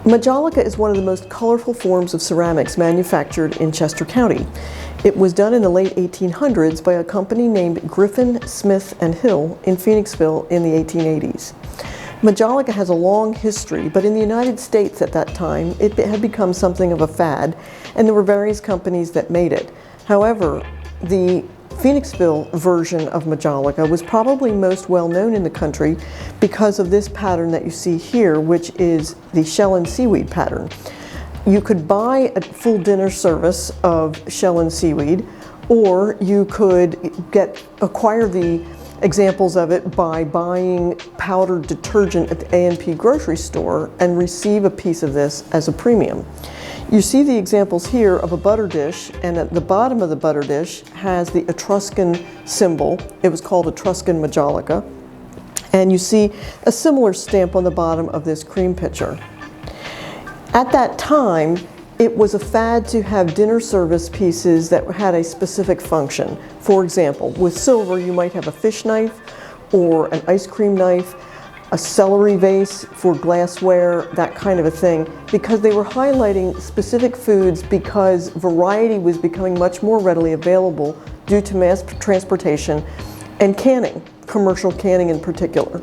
Majolica is one of the most colorful forms of ceramics manufactured in Chester County. It was done in the late 1800s by a company named Griffin, Smith and Hill in Phoenixville in the 1880s. Majolica has a long history, but in the United States at that time, it had become something of a fad, and there were various companies that made it. However, the Phoenixville version of Majolica was probably most well known in the country because of this pattern that you see here, which is the shell and seaweed pattern. You could buy a full dinner service of shell and seaweed, or you could acquire the examples of it by buying powdered detergent at the A&P grocery store and receive a piece of this as a premium. You see the examples here of a butter dish, and at the bottom of the butter dish has the Etruscan symbol. It was called Etruscan Majolica. And you see a similar stamp on the bottom of this cream pitcher. At that time, it was a fad to have dinner service pieces that had a specific function. For example, with silver, you might have a fish knife or an ice cream knife, a celery vase for glassware, that kind of a thing, because they were highlighting specific foods because variety was becoming much more readily available due to mass transportation and canning, commercial canning in particular.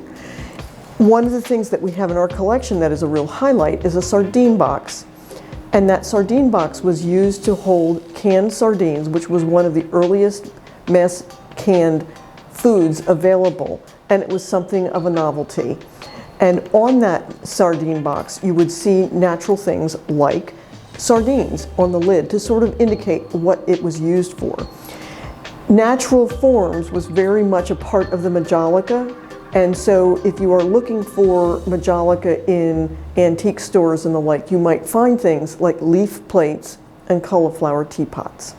One of the things that we have in our collection that is a real highlight is a sardine box. And that sardine box was used to hold canned sardines, which was one of the earliest mass canned foods available, and it was something of a novelty. And on that sardine box, you would see natural things like sardines on the lid to sort of indicate what it was used for. Natural forms was very much a part of the Majolica, and so if you are looking for Majolica in antique stores and the like, you might find things like leaf plates and cauliflower teapots.